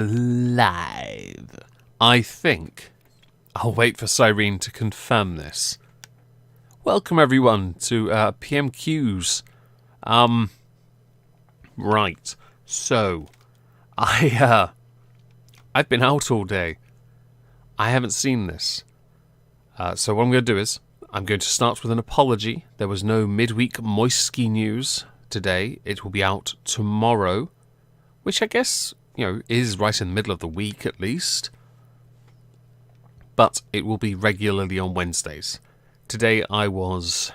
live. I think I'll wait for Cyrene to confirm this. Welcome everyone to PMQs. Right. So, I've been out all day. I haven't seen this. So what I'm going to do is I'm going to start with an apology. There was no midweek Moisky news today. It will be out tomorrow, which I guess, is right in the middle of the week at least. But it will be regularly on Wednesdays. Today I was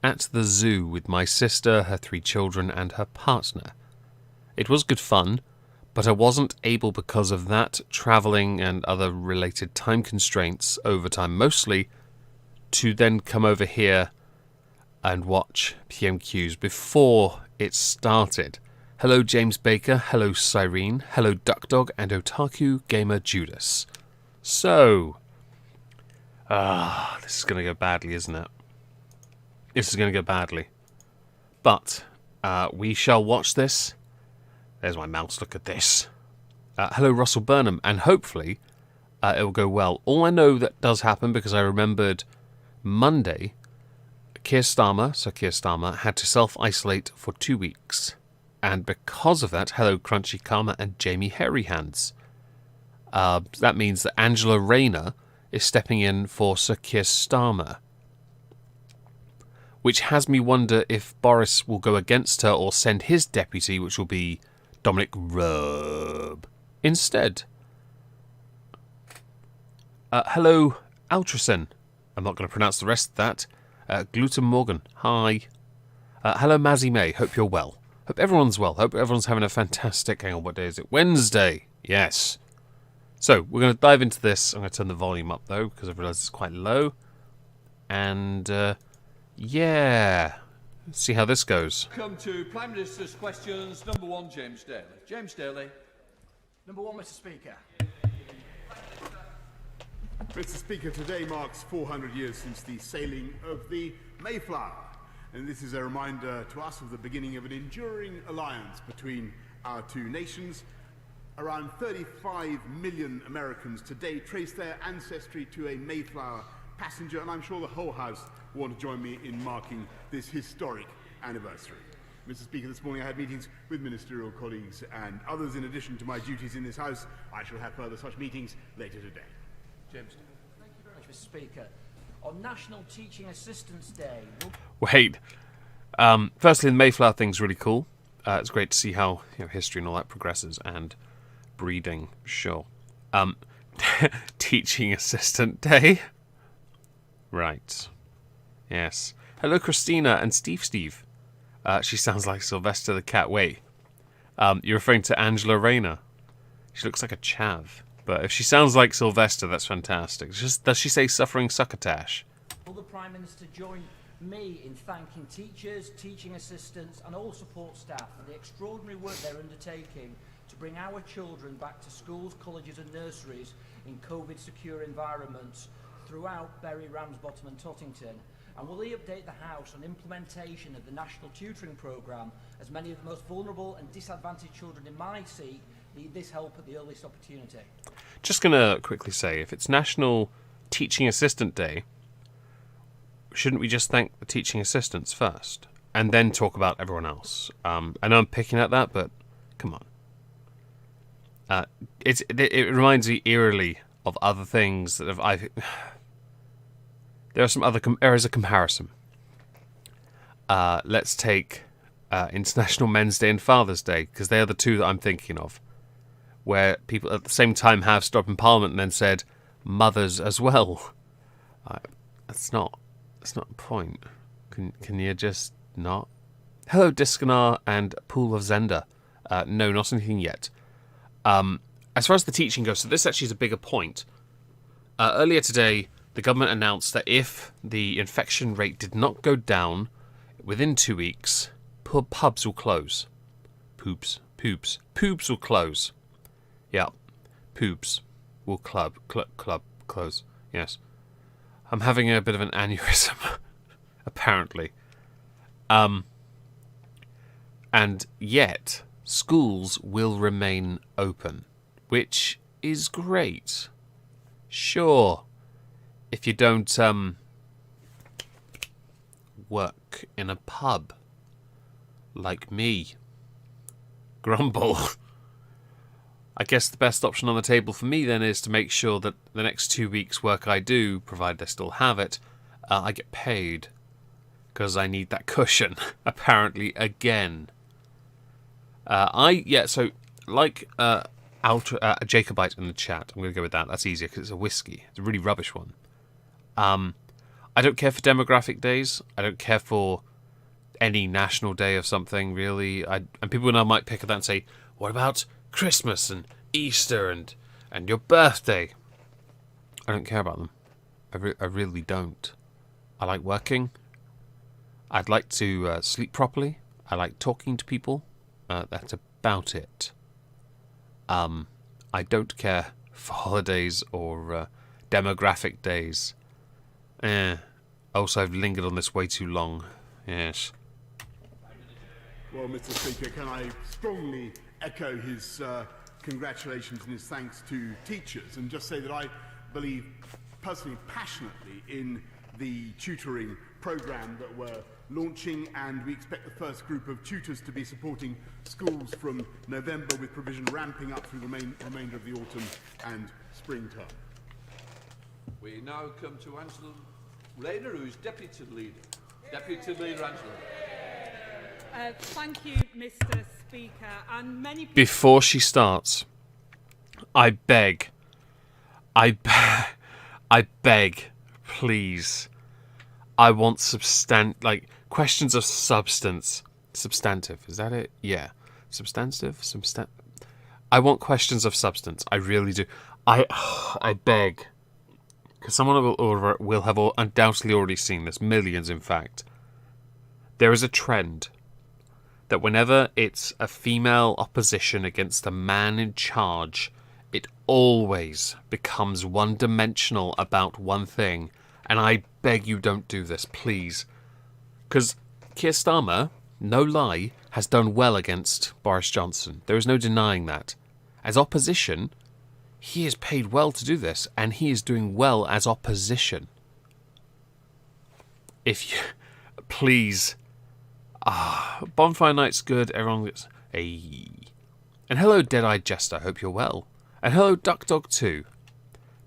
at the zoo with my sister, her 3 children, and her partner. It was good fun, but I wasn't able, because of that, travelling and other related time constraints, overtime mostly, to then come over here and watch PMQs before it started. Hello James Baker, hello Cyrene, hello Duckdog, and Otaku Gamer Judas. So, this is going to go badly, isn't it? This is going to go badly. But we shall watch this. There's my mouse, look at this. Hello Russell Burnham, and hopefully it will go well. All I know that does happen, because I remembered Monday, Keir Starmer had to self-isolate for 2 weeks. And because of that, hello Crunchy Karma and Jamie Hairy Hands. That means that Angela Rayner is stepping in for Sir Keir Starmer. Which has me wonder if Boris will go against her or send his deputy, which will be Dominic Raab, instead. Hello, Altracin. I'm not going to pronounce the rest of that. Gluten Morgan, hi. Hello, Mazzy May. Hope you're well. Hope everyone's well. Hope everyone's having a fantastic... Hang on, what day is it? Wednesday. Yes. So, we're going to dive into this. I'm going to turn the volume up, though, because I realise it's quite low. And, yeah. Let's see how this goes. Come to Prime Minister's questions. Number 1, James Daly. James Daly. Number 1, Mr. Speaker. Mr. Speaker, today marks 400 years since the sailing of the Mayflower. And this is a reminder to us of the beginning of an enduring alliance between our 2 nations. Around 35 million Americans today trace their ancestry to a Mayflower passenger, and I'm sure the whole House want to join me in marking this historic anniversary. Mr. Speaker, this morning I had meetings with ministerial colleagues and others in addition to my duties in this House. I shall have further such meetings later today. James. Thank you very much, Mr. Speaker. On National Teaching Assistants Day... Wait. Firstly, the Mayflower thing's really cool. It's great to see how history and all that progresses, and breeding, sure. Teaching Assistant Day? Right. Yes. Hello, Christina and Steve. She sounds like Sylvester the cat. Wait. You're referring to Angela Rayner. She looks like a chav. But if she sounds like Sylvester, that's fantastic. Does she say suffering succotash? Will the Prime Minister join me in thanking teachers, teaching assistants and all support staff for the extraordinary work they're undertaking to bring our children back to schools, colleges and nurseries in COVID-secure environments throughout Bury, Ramsbottom and Tottington? And will he update the House on implementation of the National Tutoring Programme, as many of the most vulnerable and disadvantaged children in my seat need this help at the earliest opportunity? Just going to quickly say, if it's National Teaching Assistant Day, shouldn't we just thank the teaching assistants first? And then talk about everyone else? I know I'm picking at that, but come on. It reminds me eerily of other things that there are some other areas of comparison. Let's take International Men's Day and Father's Day, because they are the 2 that I'm thinking of, where people at the same time have stood up in Parliament and then said mothers as well. That's not the point. Can you just not? Hello, Diskanar and Pool of Zenda. No, not anything yet. As far as the teaching goes, so this actually is a bigger point. Earlier today, the government announced that if the infection rate did not go down within 2 weeks, pubs will close. Pubs will close. Yeah, pubs will close. Yes. I'm having a bit of an aneurysm, apparently. And yet, schools will remain open. which is great. Sure, if you don't work in a pub like me. Grumble. I guess the best option on the table for me then is to make sure that the next 2 weeks' work I do, provided I still have it, I get paid. Because I need that cushion, apparently, again. Jacobite in the chat, I'm going to go with that. That's easier because it's a whiskey. It's a really rubbish one. I don't care for demographic days. I don't care for any national day of something, really. And people now might pick at that and say, what about Christmas and Easter and your birthday? I don't care about them. I really don't. I like working. I'd like to sleep properly. I like talking to people. That's about it. I don't care for holidays or demographic days. Also, I've lingered on this way too long. Yes. Well, Mr. Speaker, can I strongly echo his congratulations and his thanks to teachers, and just say that I believe personally passionately in the tutoring programme that we're launching, and we expect the first group of tutors to be supporting schools from November, with provision ramping up through the remainder of the autumn and spring term. We now come to Angela Rayner, who's Deputy Leader. Deputy Leader Angela. Thank you, Mr. Speaker. And many people... Before she starts, I beg, please. I want questions of substance. Substantive, is that it? Yeah. Substantive? I want questions of substance. I really do. I beg. Because someone will have undoubtedly already seen this. Millions, in fact. There is a trend that whenever it's a female opposition against a man in charge, it always becomes one-dimensional about one thing. And I beg you don't do this, please. Because Keir Starmer, no lie, has done well against Boris Johnson. There is no denying that. As opposition, he is paid well to do this, and he is doing well as opposition. If you... Please... Bonfire Night's good. Everyone gets... Hey. And hello, Dead-Eyed Jester. Hope you're well. And hello, Duck Dog 2.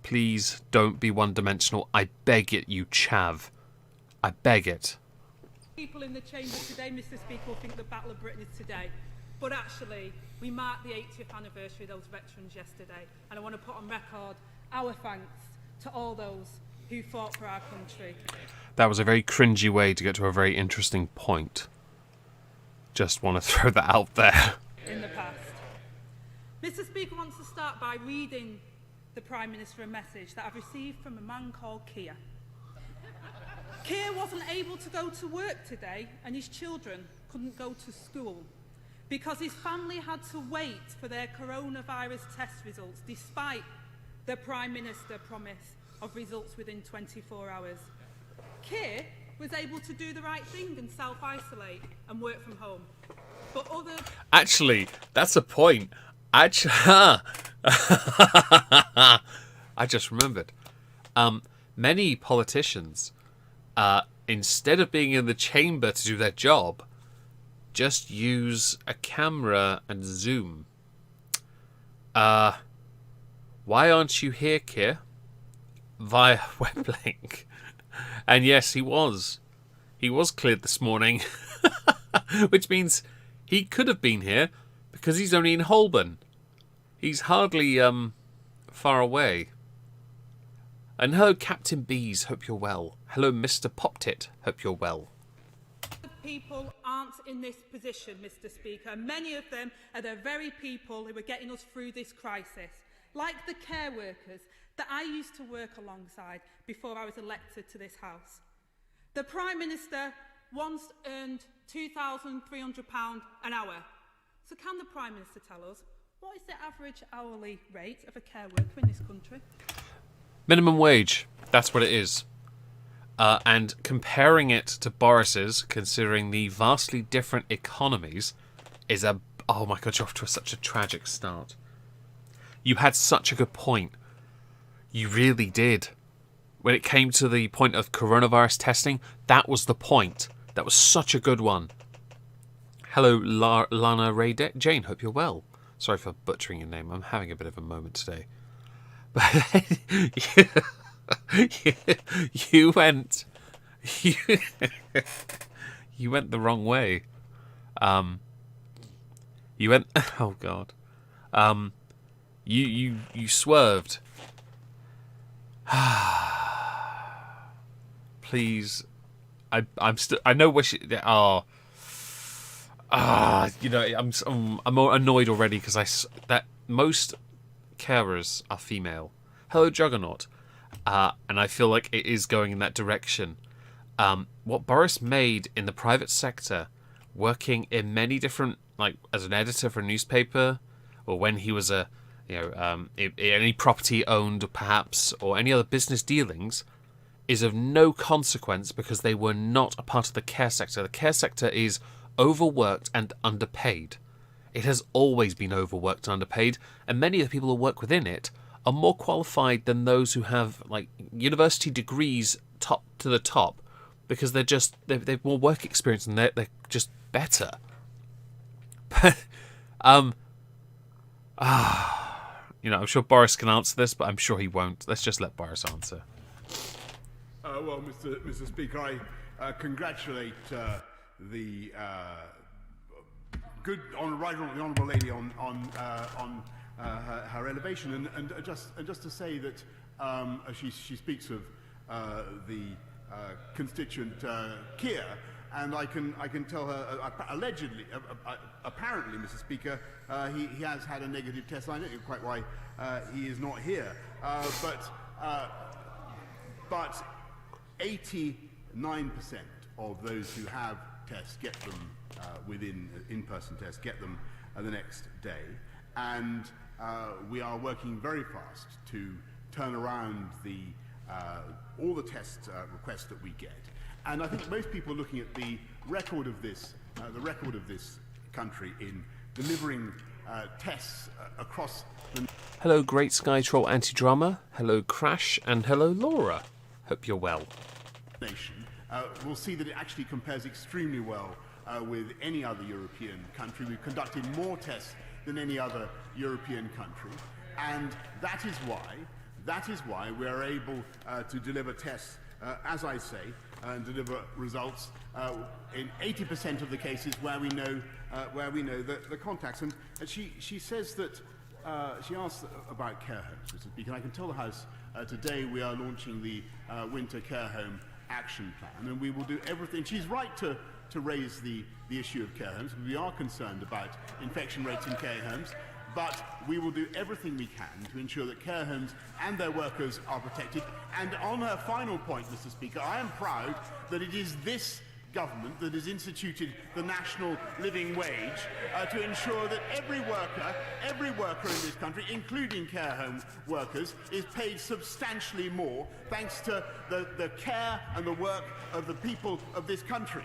Please don't be one-dimensional. I beg it, you chav. I beg it. People in the chamber today, Mr. Speaker, will think the Battle of Britain is today. But actually, we marked the 80th anniversary of those veterans yesterday. And I want to put on record our thanks to all those who fought for our country. That was a very cringy way to get to a very interesting point. Just want to throw that out there. In the past. Mr. Speaker wants to start by reading the Prime Minister a message that I've received from a man called Keir. Keir wasn't able to go to work today, and his children couldn't go to school because his family had to wait for their coronavirus test results, despite the Prime Minister's promise of results within 24 hours. Keir was able to do the right thing and self-isolate and work from home. But other... Actually, that's a point. I just remembered. Many politicians, instead of being in the chamber to do their job, just use a camera and Zoom. Why aren't you here, Keir? Via web link. And yes, he was. He was cleared this morning. Which means he could have been here because he's only in Holborn. He's hardly far away. And hello, Captain Bees. Hope you're well. Hello, Mr. Poptit. Hope you're well. People aren't in this position, Mr. Speaker. Many of them are the very people who are getting us through this crisis, like the care workers that I used to work alongside before I was elected to this House. The Prime Minister once earned £2,300 an hour. So can the Prime Minister tell us, what is the average hourly rate of a care worker in this country? Minimum wage. That's what it is. And comparing it to Boris's, considering the vastly different economies, is a... Oh my God, you're off to such a tragic start. You had such a good point. You really did. When it came to the point of coronavirus testing, that was the point. That was such a good one. Hello, Lana Ray Jane. Hope you're well. Sorry for butchering your name. I'm having a bit of a moment today. But you went you went the wrong way. You went. Oh God. You swerved. Please, I'm still. I know where she. You know, I'm more annoyed already because that most carers are female. Hello, Juggernaut. And I feel like it is going in that direction. What Boris made in the private sector, working in many different, like as an editor for a newspaper, or when he was any property owned perhaps, or any other business dealings, is of no consequence because they were not a part of the care sector. The care sector is overworked and underpaid. It has always been overworked and underpaid, and many of the people who work within it are more qualified than those who have like university degrees top to the top, because they've more work experience and they're just better. But I'm sure Boris can answer this, but I'm sure he won't. Let's just let Boris answer. Well, Mr. Speaker, I congratulate the honourable lady on her elevation, and just to say that she speaks of the constituent Keir, and I can tell her allegedly, apparently, Mr. Speaker, he has had a negative test. I don't know quite why he is not here, but 89% of those who have tests get them within in-person tests, get them the next day, and we are working very fast to turn around all the test requests that we get. And I think most people are looking at the record of this country in delivering tests across the. Hello, Great Sky Troll Anti-Drama. Hello, Crash, and hello, Laura. Hope you're well. Nation. We'll see that it actually compares extremely well with any other European country. We've conducted more tests than any other European country, and that is why we are able to deliver tests, as I say, and deliver results in 80% of the cases where we know the contacts. And she says that she asks about care homes, Mr. Speaker. And I can tell the House today we are launching the Winter Care Home Action Plan, and we will do everything. She's right to raise the issue of care homes. We are concerned about infection rates in care homes, but we will do everything we can to ensure that care homes and their workers are protected. And on her final point, Mr. Speaker, I am proud that it is this government that has instituted the national living wage to ensure that every worker in this country, including care home workers, is paid substantially more thanks to the care and the work of the people of this country.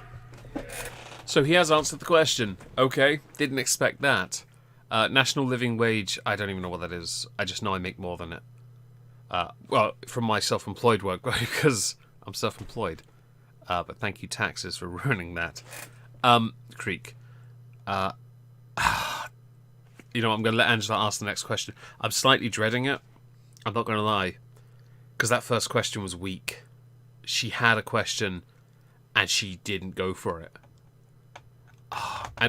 So he has answered the question. Okay, didn't expect that. National living wage, I don't even know what that is. I just know I make more than it. Well, from my self-employed work, because I'm self-employed. But thank you, taxes, for ruining that. Creek. I'm going to let Angela ask the next question. I'm slightly dreading it. I'm not going to lie. Because that first question was weak. She had a question, and she didn't go for it.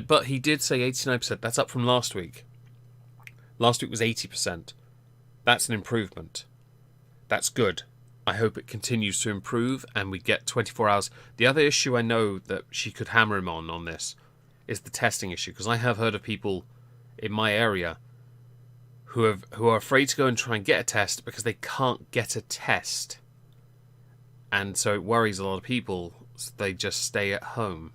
But he did say 89%. That's up from last week. Last week was 80%. That's an improvement. That's good. I hope it continues to improve and we get 24 hours. The other issue I know that she could hammer him on this is the testing issue, because I have heard of people in my area who are afraid to go and try and get a test because they can't get a test. And so it worries a lot of people, so they just stay at home.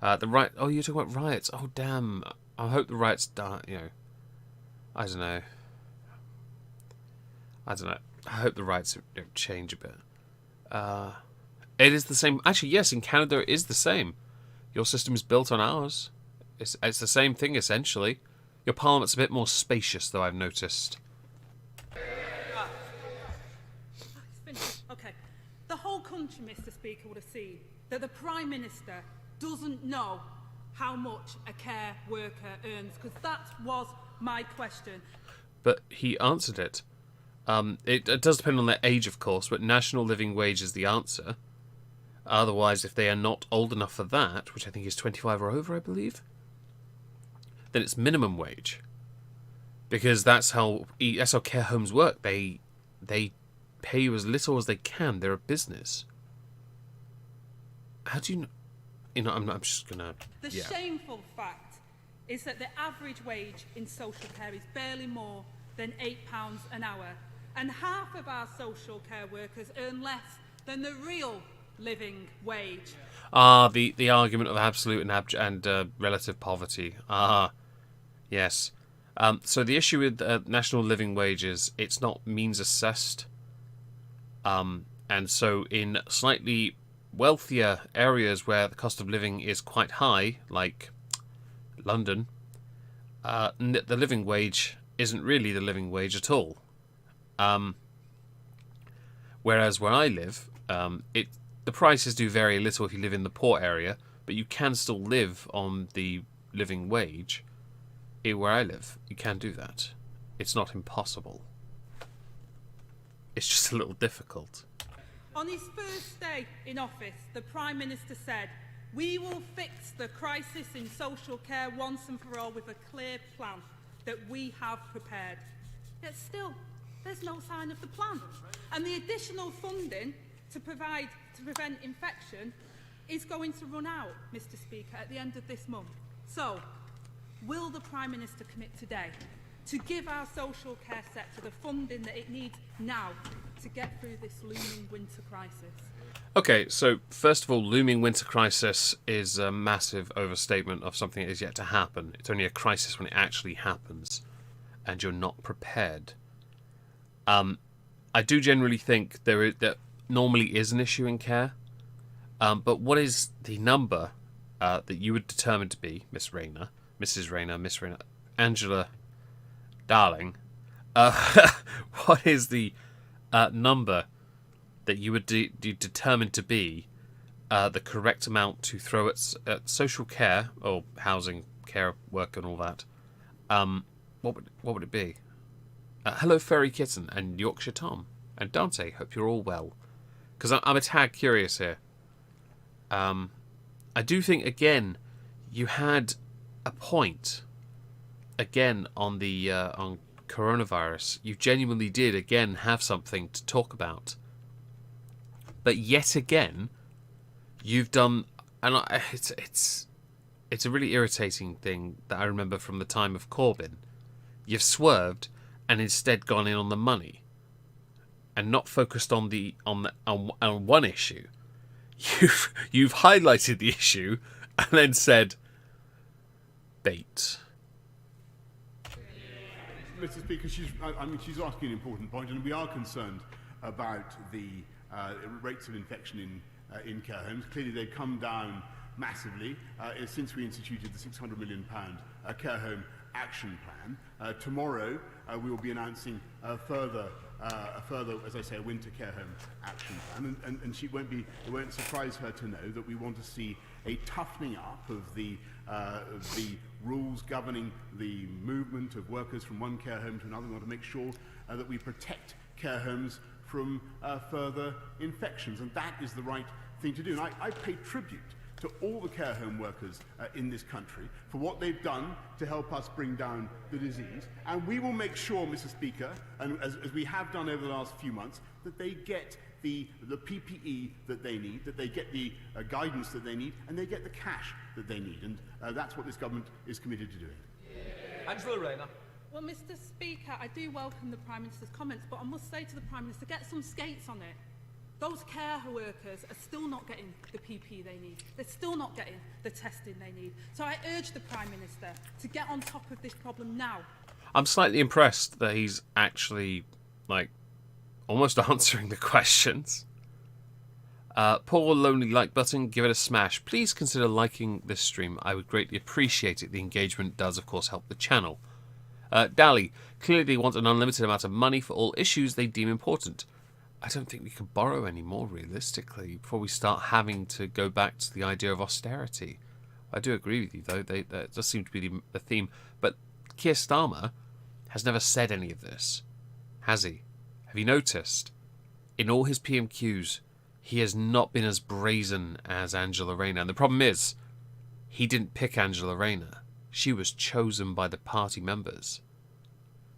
Oh, you're talking about riots. Oh, damn. I hope the riots die, I don't know. I hope the riots change a bit. It is the same. Actually, yes, in Canada it is the same. Your system is built on ours. It's the same thing, essentially. Your Parliament's a bit more spacious, though, I've noticed. It's finished. Okay. The whole country, Mr. Speaker, would have seen that the Prime Minister doesn't know how much a care worker earns, because that was my question. But he answered it. It does depend on their age, of course, but national living wage is the answer. Otherwise, if they are not old enough for that, which I think is 25 or over, I believe, then it's minimum wage. Because that's how care homes work. They pay you as little as they can. They're a business. How do you know? You know, I'm just gonna... The shameful fact is that the average wage in social care is barely more than £8 an hour, and half of our social care workers earn less than the real living wage. The argument of absolute and relative poverty. Yes. So the issue with national living wages, it's not means assessed. And so in slightly wealthier areas where the cost of living is quite high, like London, the living wage isn't really the living wage at all. Whereas where I live, the prices do vary a little if you live in the poor area, but you can still live on the living wage. Where I live, you can do that. It's not impossible. It's just a little difficult. On his first day in office, the Prime Minister said, "We will fix the crisis in social care once and for all with a clear plan that we have prepared." Yet still, there's no sign of the plan. And the additional funding to prevent infection is going to run out, Mr. Speaker, at the end of this month. So, will the Prime Minister commit today to give our social care sector the funding that it needs now to get through this looming winter crisis? Okay, so first of all, looming winter crisis is a massive overstatement of something that is yet to happen. It's only a crisis when it actually happens, and you're not prepared. I do generally think that normally is an issue in care, but what is the number that you would determine to be, Miss Rayner, Angela, darling? What is the number that you would determine to be the correct amount to throw at social care or housing, care work, and all that? What would it be? Hello, Fairy Kitten and Yorkshire Tom and Dante. Hope you're all well. Because I'm a tad curious here. I do think again, you had a point. Again on the on coronavirus, you genuinely did again have something to talk about. But yet again, you've done, and it's a really irritating thing that I remember from the time of Corbyn. You've swerved and instead gone in on the money, and not focused on one issue. You've highlighted the issue and then said bait. Mr. Speaker, she's asking an important point, and we are concerned about the rates of infection in care homes. Clearly, they've come down massively since we instituted the £600 million care home action plan. Tomorrow, we will be announcing a further, as I say, a winter care home action plan, and it won't surprise her to know that we want to see a toughening up of the rules governing the movement of workers from one care home to another. We want to make sure that we protect care homes from further infections, and that is the right thing to do. And I pay tribute to all the care home workers in this country for what they've done to help us bring down the disease. And we will make sure, Mr. Speaker, and as we have done over the last few months, that they get the PPE that they need, that they get the guidance that they need, and they get the cash that they need. And that's what this government is committed to doing. Angela Rayner. Well, Mr. Speaker, I do welcome the Prime Minister's comments, but I must say to the Prime Minister, get some skates on it. Those care workers are still not getting the PPE they need. They're still not getting the testing they need. So I urge the Prime Minister to get on top of this problem now. I'm slightly impressed that he's actually, almost answering the questions. Poor lonely like button, give it a smash. Please consider liking this stream. I would greatly appreciate it. The engagement does, of course, help the channel. Dally, clearly they want an unlimited amount of money for all issues they deem important. I don't think we can borrow any more, realistically, before we start having to go back to the idea of austerity. I do agree with you, though. That does seem to be the theme. But Keir Starmer has never said any of this, has he? Have you noticed? In all his PMQs, he has not been as brazen as Angela Rayner. And the problem is, he didn't pick Angela Rayner. She was chosen by the party members.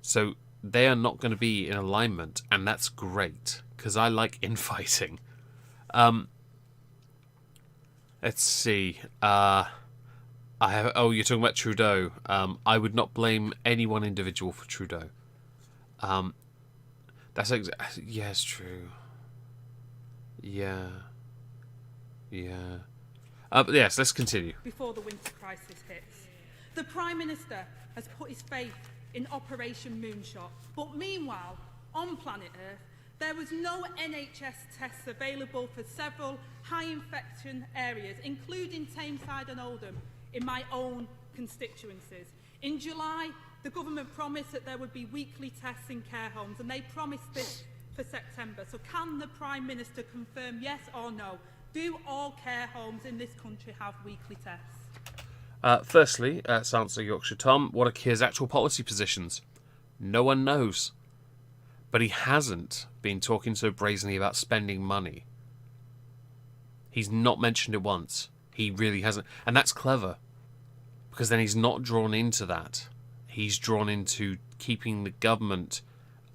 So they are not going to be in alignment, and that's great, because I like infighting. Let's see. You're talking about Trudeau. I would not blame any one individual for Trudeau. Yeah, it's true. Yeah. But yes, let's continue. Before the winter crisis hits, the Prime Minister has put his faith in Operation Moonshot. But meanwhile, on planet Earth, there was no NHS tests available for several high infection areas, including Tameside and Oldham, in my own constituencies. In July, the government promised that there would be weekly tests in care homes, and they promised this for September. So can the Prime Minister confirm, yes or no, do all care homes in this country have weekly tests? Firstly, let's answer Yorkshire Tom. What are Keir's actual policy positions? No one knows. But he hasn't been talking so brazenly about spending money. He's not mentioned it once. He really hasn't. And that's clever. Because then he's not drawn into that. He's drawn into keeping the government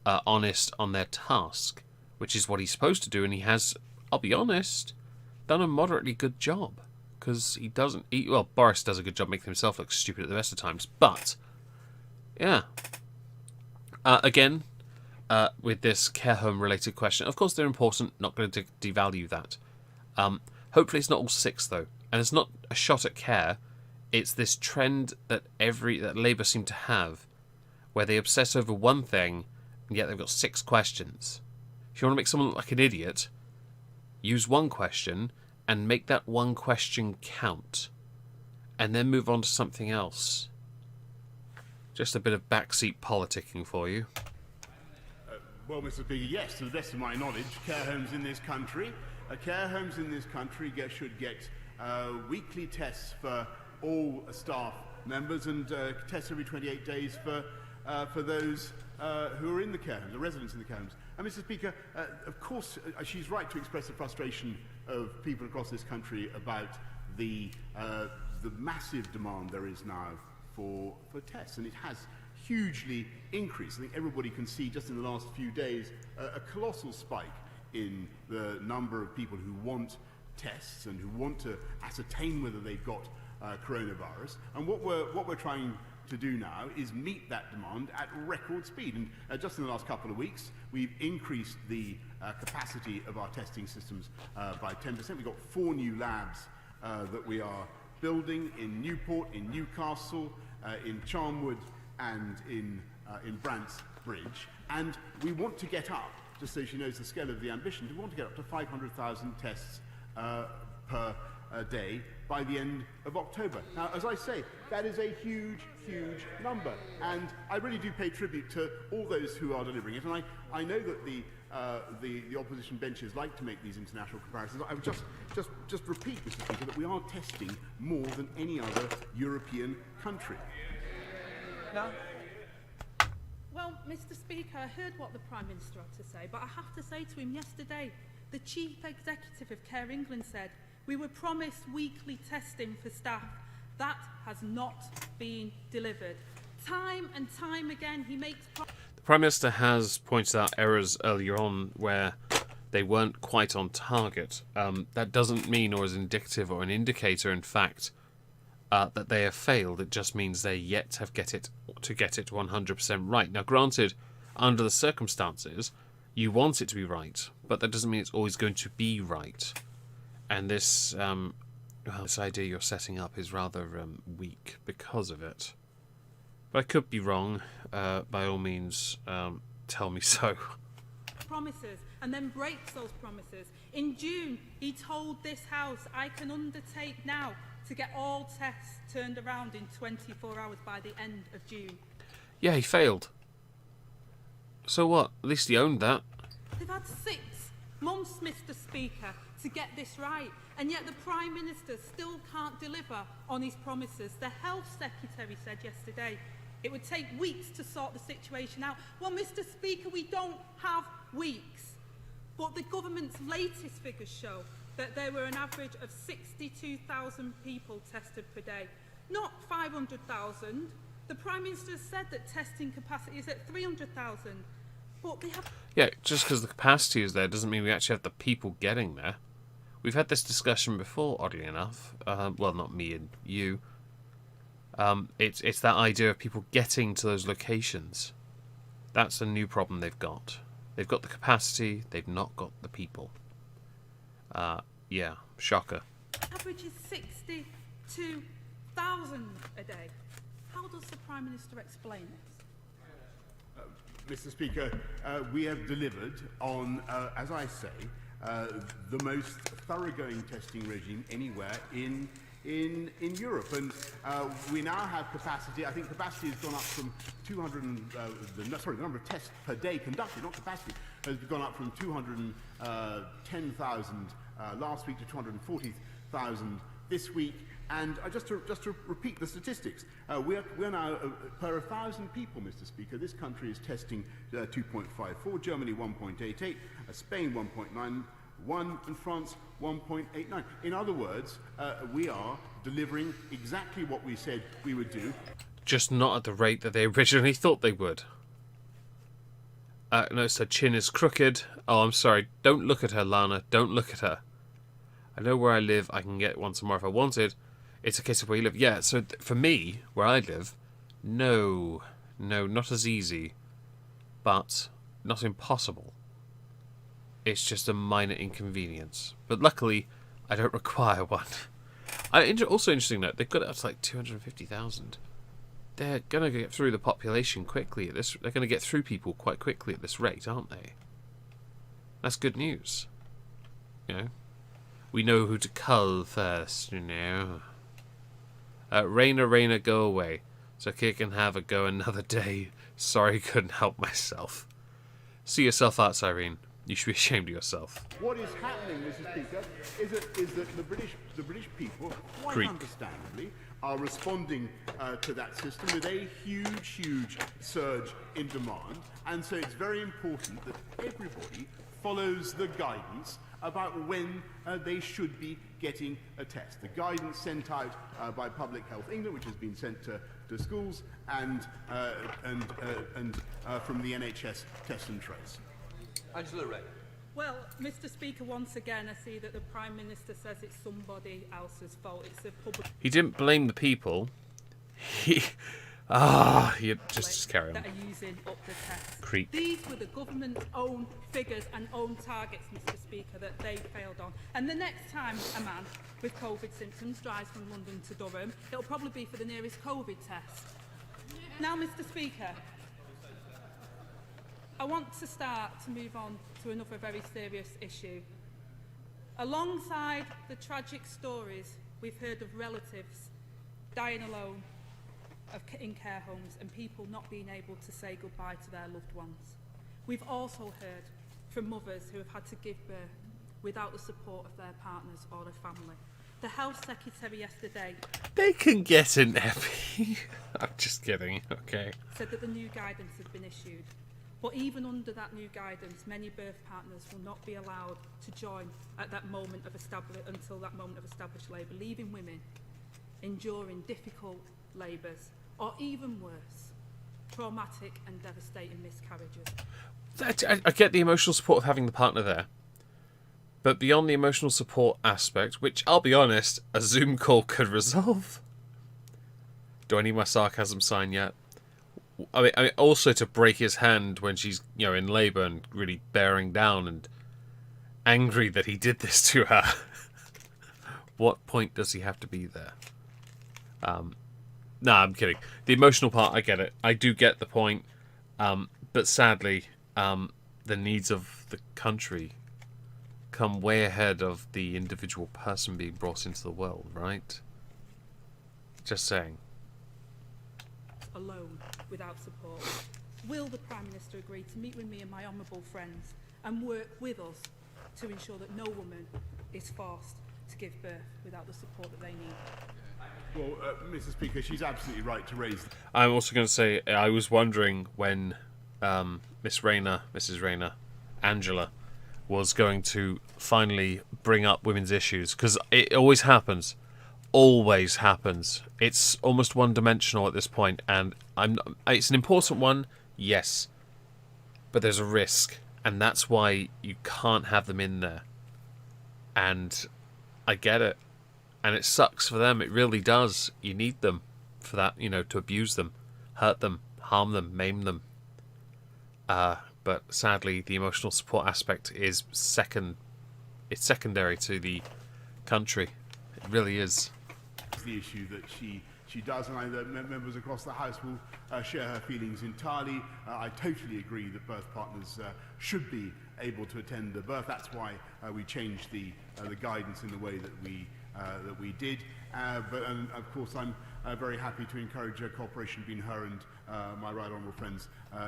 honest on their task, which is what he's supposed to do. And he has, I'll be honest, done a moderately good job. Because he doesn't... Boris does a good job making himself look stupid at the best of times. But, yeah. Again, with this care home related question, of course they're important, not going to devalue that. Hopefully it's not all six, though. And it's not a shot at care. It's this trend that Labour seem to have, where they obsess over one thing, and yet they've got 6 questions. If you want to make someone look like an idiot, use one question, and make that one question count. And then move on to something else. Just a bit of backseat politicking for you. Well, Mr. Speaker, yes, to the best of my knowledge, care homes in this country should get weekly tests for all staff members and tests every 28 days for those who are in the care homes, the residents in the care homes. And Mr. Speaker, of course, she's right to express the frustration of people across this country about the massive demand there is now for tests, and it has hugely increased. I think everybody can see just in the last few days a colossal spike in the number of people who want tests and who want to ascertain whether they've got coronavirus. And what we're trying to do now is meet that demand at record speed. And just in the last couple of weeks, we've increased the capacity of our testing systems by 10%. We've got 4 new labs that we are building in Newport, in Newcastle, in Charnwood, and in Brant's-Bridge. And we want to get up, just so she knows the scale of the ambition, we want to get up to 500,000 tests per day by the end of October. Now, as I say, that is a huge, huge number, and I really do pay tribute to all those who are delivering it. And I know that the opposition benches like to make these international comparisons. I would just repeat, Mr. Speaker, that we are testing more than any other European country. No. Well, Mr. Speaker, I heard what the Prime Minister had to say, but I have to say to him yesterday, the Chief Executive of Care England said, we were promised weekly testing for staff. That has not been delivered. Time and time again, he makes... The Prime Minister has pointed out errors earlier on where they weren't quite on target. That doesn't mean, or is indicative or an indicator, in fact, that they have failed. It just means they yet have get it 100% right. Now, granted, under the circumstances, you want it to be right, but that doesn't mean it's always going to be right. And this idea you're setting up is rather weak because of it. But I could be wrong. By all means, tell me so. Promises and then breaks those promises. In June, he told this House, I can undertake now to get all tests turned around in 24 hours by the end of June. Yeah, he failed. So what? At least he owned that. They've had 6 months, Mr. Speaker, to get this right, and yet the Prime Minister still can't deliver on his promises. The Health Secretary said yesterday it would take weeks to sort the situation out. Well, Mr. Speaker, we don't have weeks, but the government's latest figures show that there were an average of 62,000 people tested per day, not 500,000. The Prime Minister has said that testing capacity is at 300,000, but they have... Yeah, just because the capacity is there doesn't mean we actually have the people getting there. We've had this discussion before, oddly enough. Well, not me and you. It's that idea of people getting to those locations. That's a new problem they've got. They've got the capacity, they've not got the people. Yeah, shocker. Average is 62,000 a day. How does the Prime Minister explain this? Mr. Speaker, we have delivered on, as I say, the most thoroughgoing testing regime anywhere in Europe, and we now have capacity. I think capacity has gone up from 200. The number of tests per day conducted, not capacity, has gone up from 210,000 last week to 240,000 this week. And just to repeat the statistics, we're now per 1,000 people, Mr. Speaker. This country is testing 2.54, Germany 1.88, Spain 1.91, and France 1.89. In other words, we are delivering exactly what we said we would do. Just not at the rate that they originally thought they would. Notice her chin is crooked. Oh, I'm sorry. Don't look at her, Lana. Don't look at her. I know where I live. I can get one tomorrow if I wanted. It's a case of where you live. Yeah, so for me, where I live, no, not as easy, but not impossible. It's just a minor inconvenience. But luckily, I don't require one. Also interesting note, they've got it up to like 250,000. They're going to get through the population quickly at this. They're going to get through people quite quickly at this rate, aren't they? That's good news. You know, we know who to cull first, you know. Rayner, go away. So Kid can have a go another day. Sorry, couldn't help myself. See yourself out, Irene. You should be ashamed of yourself. What is happening, Mr. Speaker, is that the British people, quite Greek. understandably, are responding to that system with a huge surge in demand. And so it's very important that everybody follows the guidance about when they should be getting a test. The guidance sent out by Public Health England, which has been sent to schools, and from the NHS Test and Trace. Angela Rayner. Well, Mr. Speaker, once again, I see that the Prime Minister says it's somebody else's fault. It's the public. He didn't blame the people. You just carry on. That are using up the test. Creep. These were the government's own figures and own targets, Mr. Speaker, that they failed on. And the next time a man with COVID symptoms drives from London to Durham, it'll probably be for the nearest COVID test. Now, Mr. Speaker, I want to start to move on to another very serious issue. Alongside the tragic stories we've heard of relatives dying alone in care homes and people not being able to say goodbye to their loved ones, we've also heard from mothers who have had to give birth without the support of their partners or their family. The Health Secretary yesterday They can get an epi. I'm just kidding, okay. said that the new guidance has been issued. But even under that new guidance, many birth partners will not be allowed to join at that moment of until that moment of established labour, leaving women enduring difficult labours, or even worse, traumatic and devastating miscarriages. I get the emotional support of having the partner there. But beyond the emotional support aspect, which, I'll be honest, a Zoom call could resolve. Do I need my sarcasm sign yet? I mean, also to break his hand when she's, in labour and really bearing down and angry that he did this to her. What point does he have to be there? Nah, I'm kidding. The emotional part, I get it. I do get the point. But sadly, the needs of the country come way ahead of the individual person being brought into the world, right? Just saying. Alone. without support. Will the Prime Minister agree to meet with me and my honourable friends and work with us to ensure that no woman is forced to give birth without the support that they need? Well, Mr. Speaker, she's absolutely right to raise. I'm also going to say I was wondering when Mrs. Rayner, Angela, was going to finally bring up women's issues, because it always happens. Always happens. It's almost one-dimensional at this point, and it's an important one, yes, but there's a risk, and that's why you can't have them in there. And I get it, and it sucks for them. It really does. You need them for that, to abuse them, hurt them, harm them, maim them. But sadly, the emotional support aspect is It's secondary to the country. It really is. The issue that she does, and members across the House will share her feelings entirely. I totally agree that birth partners should be able to attend a birth. That's why we changed the guidance in the way that we did. But of course, I'm very happy to encourage cooperation between her and my right honourable friends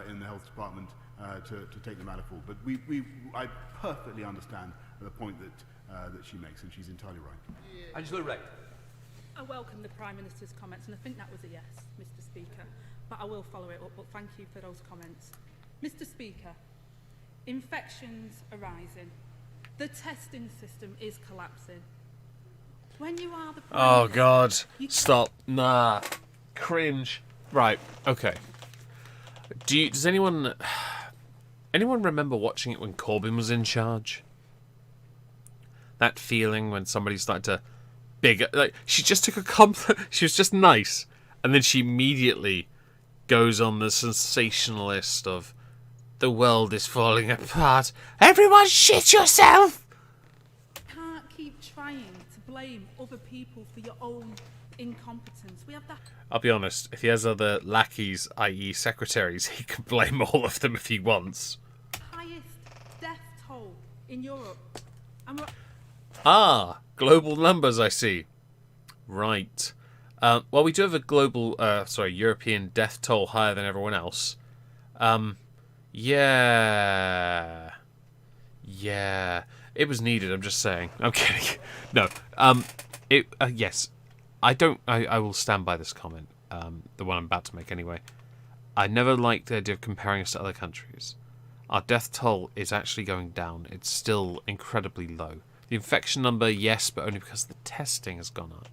in the Health Department to take the matter forward. But I perfectly understand the point that she makes, and she's entirely right. Angela Rayner. I welcome the Prime Minister's comments, and I think that was a yes, Mr. Speaker, but I will follow it up, but thank you for those comments. Mr. Speaker, infections are rising. The testing system is collapsing. When you are the Prime Oh, Minister, God. Stop. Nah. Cringe. Right. Okay. Does anyone remember watching it when Corbyn was in charge? That feeling when somebody started to she just took she was just nice, and then she immediately goes on the sensationalist of the world is falling apart. Everyone shit yourself! You can't keep trying to blame other people for your own incompetence. We have that. I'll be honest, if he has other lackeys, i.e. secretaries, he can blame all of them if he wants. Highest death toll in Europe. And Global numbers, I see. Right. Well, we do have a European death toll higher than everyone else. Yeah. It was needed, I'm just saying. I'm kidding. No. Yes. I will stand by this comment. The one I'm about to make anyway. I never liked the idea of comparing us to other countries. Our death toll is actually going down. It's still incredibly low. The infection number, yes, but only because the testing has gone up.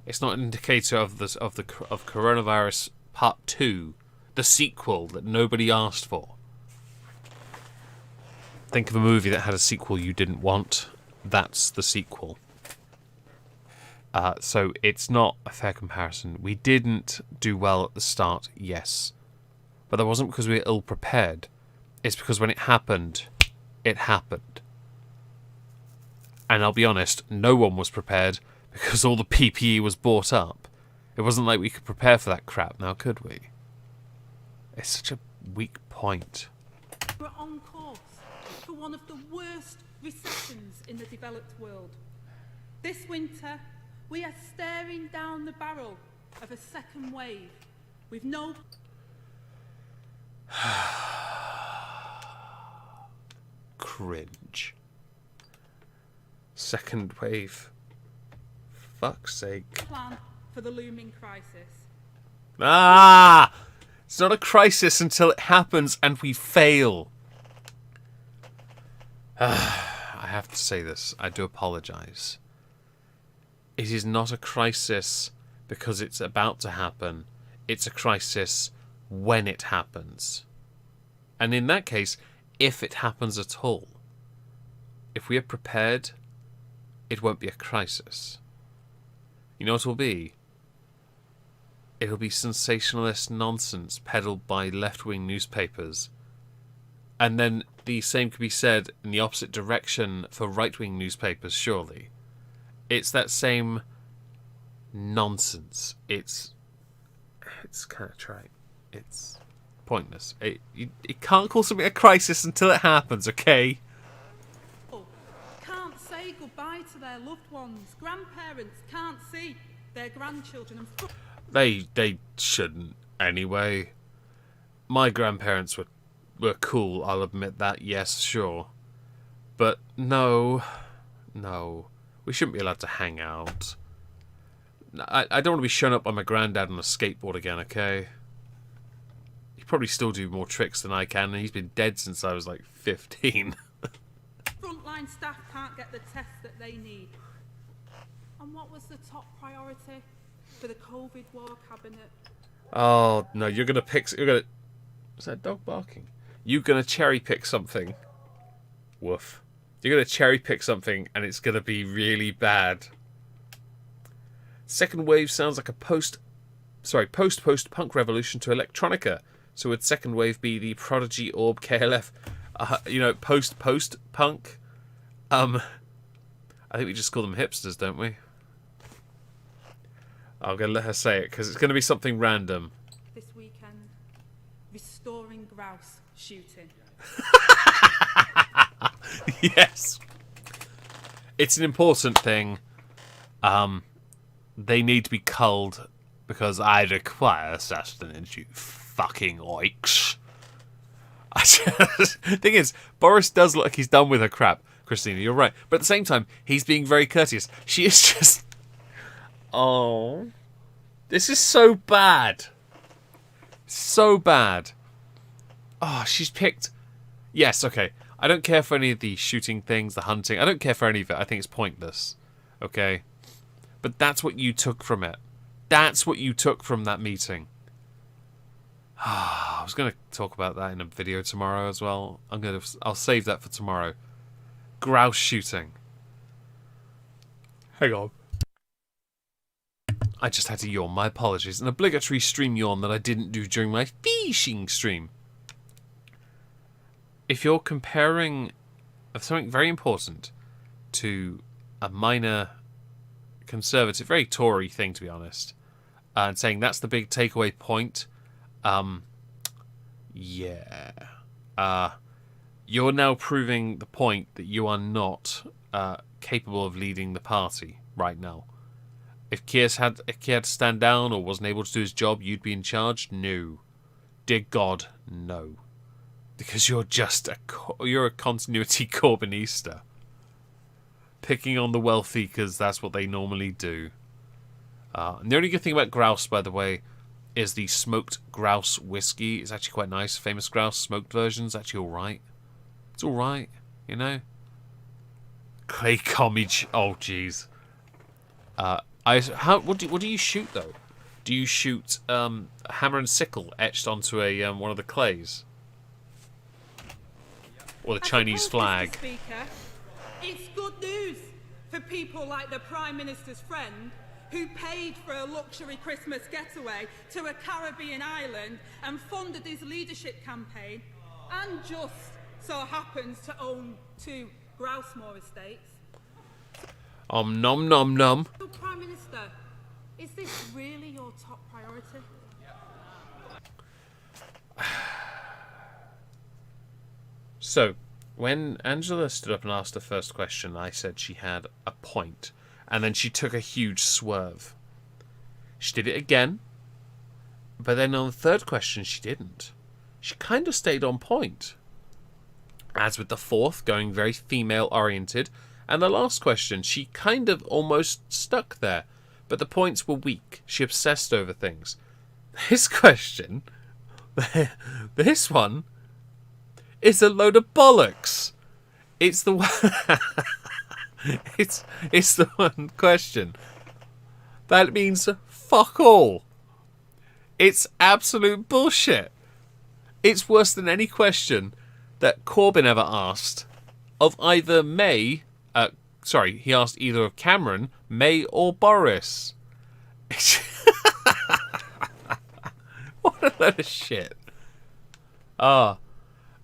It's not an indicator of coronavirus part 2, the sequel that nobody asked for. Think of a movie that had a sequel you didn't want. That's the sequel. So it's not a fair comparison. We didn't do well at the start, yes. But that wasn't because we were ill-prepared. It's because when it happened, it happened. And I'll be honest, no one was prepared because all the PPE was bought up. It wasn't like we could prepare for that crap now, could we? It's such a weak point. we're on course for one of the worst recessions in the developed world. This winter, we are staring down the barrel of a second wave with no... Cringe. Second wave. Fuck's sake. plan for the looming crisis. It's not a crisis until it happens and we fail. I have to say this. I do apologise. It is not a crisis because it's about to happen. It's a crisis when it happens. And in that case, if it happens at all. If we are prepared, it won't be a crisis. You know what it will be? It'll be sensationalist nonsense peddled by left-wing newspapers. And then the same could be said in the opposite direction for right-wing newspapers, surely. It's that same nonsense. It's kind of trite. It's pointless. You can't call something a crisis until it happens, okay? Can't say goodbye to their loved ones. Grandparents can't see their grandchildren. And They shouldn't. Anyway, my grandparents were cool, I'll admit that, yes, sure. But no, we shouldn't be allowed to hang out. I don't want to be shown up by my granddad on a skateboard again, okay? He probably still do more tricks than I can, and he's been dead since I was like 15. Frontline staff can't get the tests that they need. And what was the top priority for the COVID war cabinet? Oh, no, you're going to pick... Is that dog barking? You're going to cherry pick something. Woof. You're going to cherry pick something, and it's going to be really bad. Second wave sounds like a post-punk revolution to electronica. So would second wave be the Prodigy Orb KLF? Post-punk? I think we just call them hipsters, don't we? I'm going to let her say it, because it's going to be something random. This weekend, restoring grouse shooting. Yes. It's an important thing. They need to be culled because I require sustenance, you fucking oiks. Thing is, Boris does look like he's done with her crap. Christina, you're right. But at the same time, he's being very courteous. She is just... Oh. This is so bad. So bad. Oh, she's picked... Yes, okay. I don't care for any of the shooting things, the hunting. I don't care for any of it. I think it's pointless. Okay? But that's what you took from it. That's what you took from that meeting. I was going to talk about that in a video tomorrow as well. I'll save that for tomorrow. Grouse shooting. Hang on. I just had to yawn. My apologies. An obligatory stream yawn that I didn't do during my fishing stream. If you're comparing something very important to a minor conservative, very Tory thing, to be honest, and saying that's the big takeaway point, you're now proving the point that you are not capable of leading the party right now. If Keir had to stand down or wasn't able to do his job, you'd be in charge? No. Dear God, no. Because you're a continuity Corbynista. Picking on the wealthy because that's what they normally do. And the only good thing about grouse, by the way, is the smoked grouse whiskey. It's actually quite nice. Famous Grouse smoked version's actually alright. It's alright, you know. Clay Comage. Oh, jeez. What do you shoot though? Do you shoot a hammer and sickle etched onto a one of the clays, or the Chinese flag? Mr. Speaker, it's good news for people like the Prime Minister's friend, who paid for a luxury Christmas getaway to a Caribbean island and funded his leadership campaign, and just so happens to own 2 Grousemore estates. Nom nom nom. So, Prime Minister, is this really your top priority? So, when Angela stood up and asked her first question, I said she had a point, and then she took a huge swerve. She did it again, but then on the third question she didn't. She kind of stayed on point. As with the fourth, going very female-oriented, and the last question, she kind of almost stuck there, but the points were weak. She obsessed over things. This question, this one, is a load of bollocks. It's the one, it's the one question that means fuck all. It's absolute bullshit. It's worse than any question that Corbyn ever asked of either May. He asked either of Cameron, May, or Boris. What a load of shit. But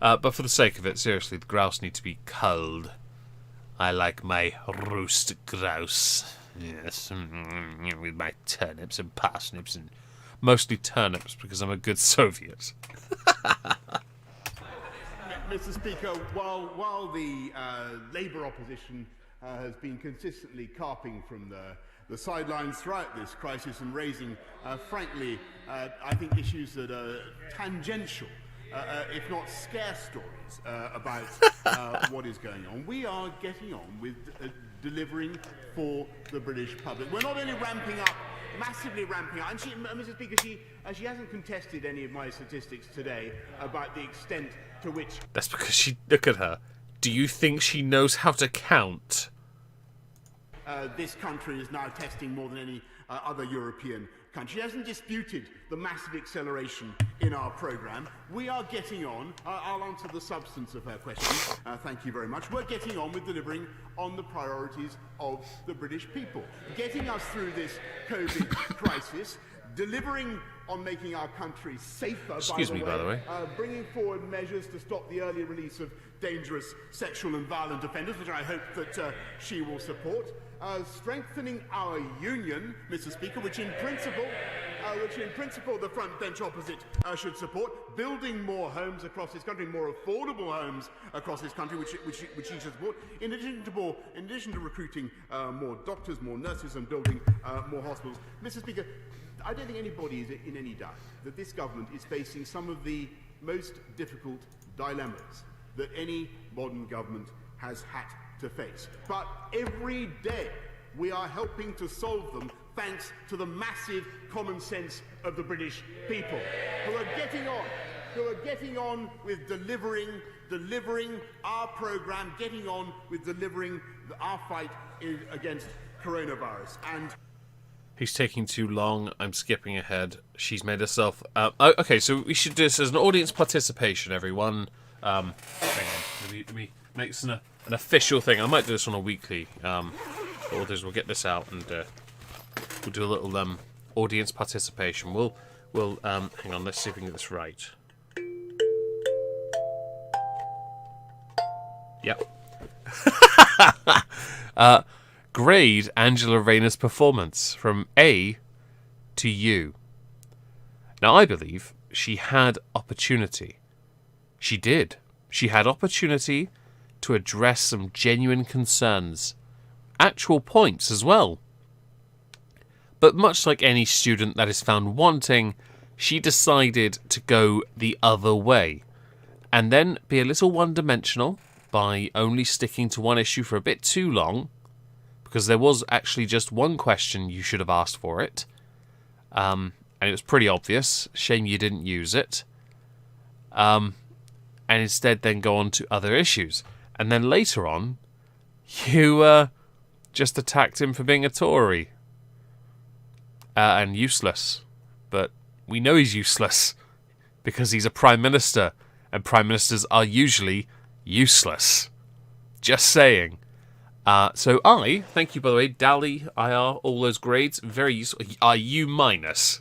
for the sake of it, seriously, the grouse need to be culled. I like my roast grouse. Yes, with my turnips and parsnips, and mostly turnips because I'm a good Soviet. Mr. Speaker, while the Labour opposition has been consistently carping from the sidelines throughout this crisis and raising, frankly, I think issues that are tangential, if not scare stories, about what is going on. We are getting on with delivering for the British public. We're not only ramping up, massively ramping up, and Mr. Speaker, she hasn't contested any of my statistics today about the extent to which... That's because look at her. Do you think she knows how to count? This country is now testing more than any other European country. She hasn't disputed the massive acceleration in our programme. We are getting on. I'll answer the substance of her question. Thank you very much. We're getting on with delivering on the priorities of the British people. Getting us through this COVID crisis, delivering on making our country safer, by the way. Bringing forward measures to stop the early release of dangerous sexual and violent offenders, which I hope that she will support. Strengthening our union, Mr. Speaker, which in principle the front bench opposite should support. Building more homes across this country, more affordable homes across this country, which she should support. In addition to recruiting more doctors, more nurses, and building more hospitals, Mr. Speaker, I don't think anybody is in any doubt that this government is facing some of the most difficult dilemmas that any modern government has had to face. But every day we are helping to solve them thanks to the massive common sense of the British people, who are getting on with delivering our programme, getting on with delivering our fight against coronavirus. And he's taking too long. I'm skipping ahead. She's made herself... okay, so we should do this as an audience participation, everyone. Hang on. Let me make this an official thing. I might do this on a weekly. We'll get this out and we'll do a little audience participation. We'll hang on. Let's see if we can get this right. Yep. Grade Angela Rayner's performance from A to U. Now, I believe she had opportunity. She did. She had opportunity to address some genuine concerns. Actual points as well. But much like any student that is found wanting, she decided to go the other way. And then be a little one-dimensional by only sticking to one issue for a bit too long. Because there was actually just one question you should have asked for it. And it was pretty obvious. Shame you didn't use it. And instead then go on to other issues. And then later on, you just attacked him for being a Tory. And useless. But we know he's useless. Because he's a Prime Minister. And Prime Ministers are usually useless. Just saying. So thank you by the way, Dally, IR, all those grades, very useful. Are you minus?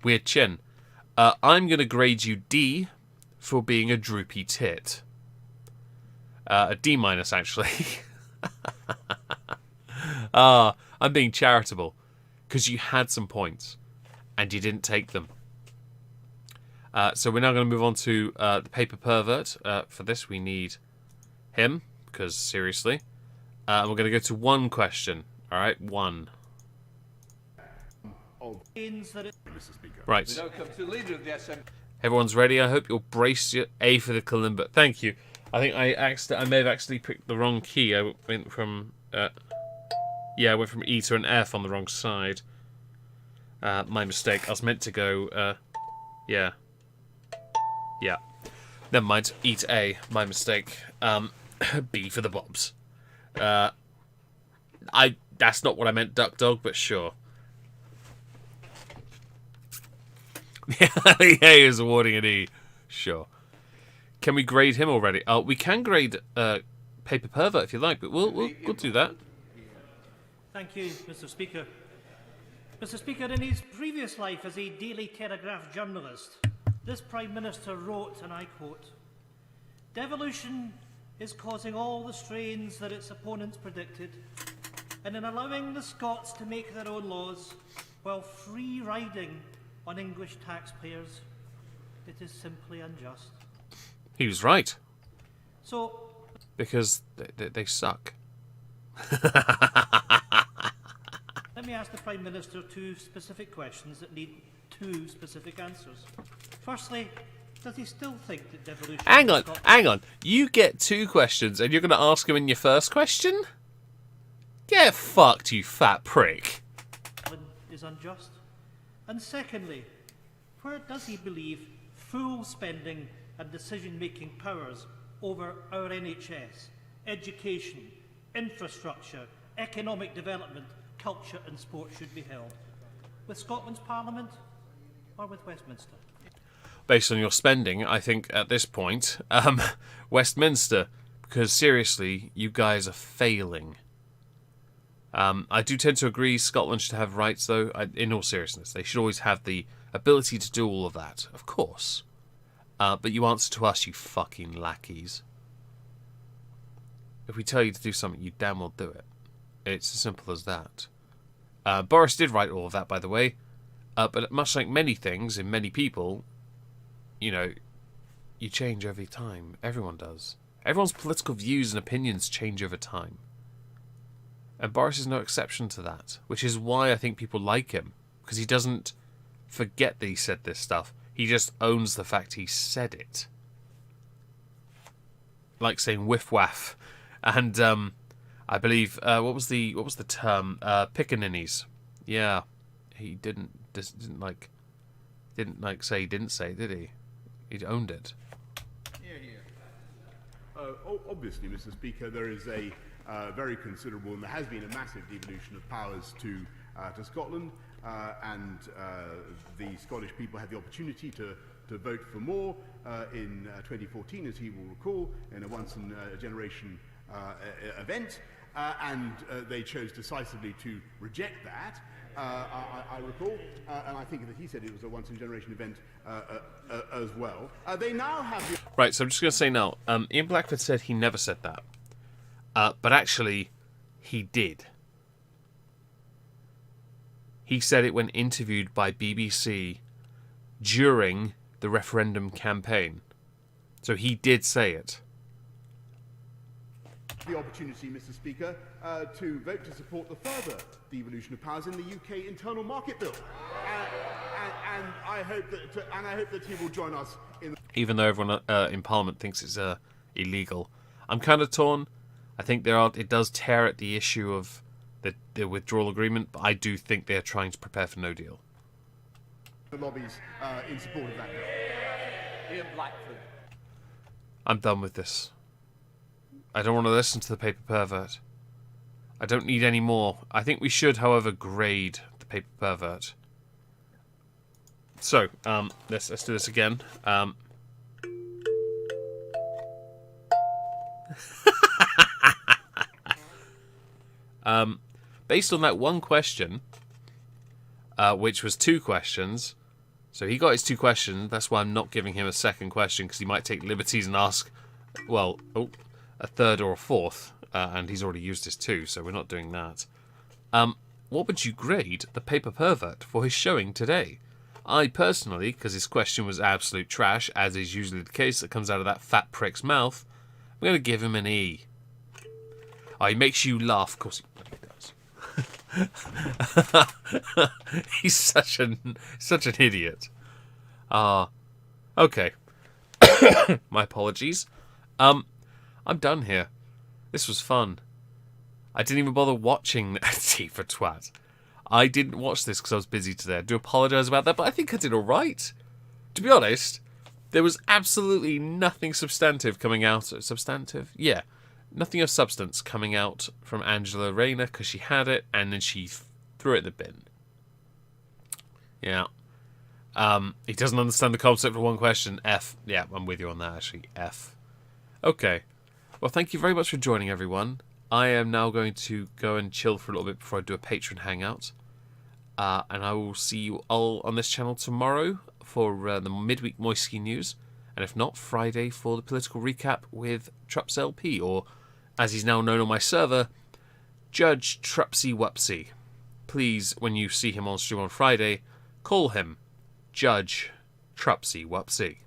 Weird chin. I'm going to grade you D for being a droopy tit. A D minus, actually. I'm being charitable. Because you had some points. And you didn't take them. So we're now going to move on to the paper pervert. For this, we need him, because seriously. We're going to go to one question. All right, one. Mr. Speaker. Right. We now come to the Leader of the Assembly. Everyone's ready. I hope you'll brace your A for the kalimba. Thank you. I think I may have actually picked the wrong key. I went from I went from E to an F on the wrong side. My mistake. I was meant to go. Yeah. Never mind. E to A. My mistake. B for the bobs. That's not what I meant, duck dog, but sure. Yeah, he was awarding an E. Sure. Can we grade him already? We can grade paper pervert if you like, but we'll do that. Thank you, Mr. Speaker. Mr. Speaker, in his previous life as a Daily Telegraph journalist, this Prime Minister wrote, and I quote, "Devolution is causing all the strains that its opponents predicted, and in allowing the Scots to make their own laws while free riding on English taxpayers, it is simply unjust." He was right. So, because they suck. Let me ask the Prime Minister 2 specific questions that need 2 specific answers. Firstly, does he still think that devolution... Hang on. You get 2 questions and you're going to ask him in your first question? Get fucked, you fat prick. ...is unjust? And secondly, where does he believe full spending and decision-making powers over our NHS, education, infrastructure, economic development, culture and sport should be held? With Scotland's Parliament or with Westminster? Based on your spending, I think at this point, Westminster, because seriously, you guys are failing. I do tend to agree Scotland should have rights, though, in all seriousness. They should always have the ability to do all of that, of course. But you answer to us, you fucking lackeys. If we tell you to do something, you damn well do it. It's as simple as that. Boris did write all of that, by the way. But much like many things in many people, you know, you change every time. Everyone does. Everyone's political views and opinions change over time. And Boris is no exception to that, which is why I think people like him. Because he doesn't forget that he said this stuff. He just owns the fact he said it. Like saying whiff waff. And I believe what was the term? Pickaninnies. Yeah. He didn't say he didn't say, did he? He owned it. Obviously, Mr. Speaker, there is a very considerable, and there has been a massive devolution of powers to Scotland, and the Scottish people had the opportunity to vote for more in 2014, as he will recall, in a once-in-a-generation event, and they chose decisively to reject that. I recall, and I think that he said it was a once-in-a-generation event as well. They now have the... Right, so I'm just going to say now, Ian Blackford said he never said that. But actually, he did. He said it when interviewed by BBC during the referendum campaign. So he did say it. The opportunity, Mr. Speaker, to vote to support the further devolution of powers in the UK Internal Market Bill, and I hope that he will join us in. Even though everyone in Parliament thinks it's illegal, I'm kind of torn. I think it does tear at the issue of the withdrawal agreement, but I do think they're trying to prepare for no deal. The lobbies in support of that bill. Ian Blackford. I'm done with this. I don't want to listen to the paper pervert. I don't need any more. I think we should, however, grade the paper pervert. So, let's do this again. Based on that one question, which was 2 questions, so he got his 2 questions. That's why I'm not giving him a second question, because he might take liberties and ask, well, a third or a fourth, and he's already used his 2, so we're not doing that. What would you grade the paper pervert for his showing today? I personally, because his question was absolute trash, as is usually the case that comes out of that fat prick's mouth, I'm going to give him an E. Oh, he makes you laugh, of course he bloody does. He's such an idiot. Okay. My apologies. I'm done here. This was fun. I didn't even bother watching Tea for Twat. I didn't watch this because I was busy today. I do apologise about that, but I think I did alright. To be honest, there was absolutely nothing substantive coming out. Substantive? Yeah. Nothing of substance coming out from Angela Rayner because she had it and then she threw it in the bin. Yeah. He doesn't understand the concept of one question. F. Yeah, I'm with you on that actually. F. Okay. Well, thank you very much for joining, everyone. I am now going to go and chill for a little bit before I do a patron hangout. And I will see you all on this channel tomorrow for the midweek Moisky news. And if not, Friday for the political recap with Trups LP, or as he's now known on my server, Judge Trupsy Wupsy. Please, when you see him on stream on Friday, call him Judge Trupsy Wupsy.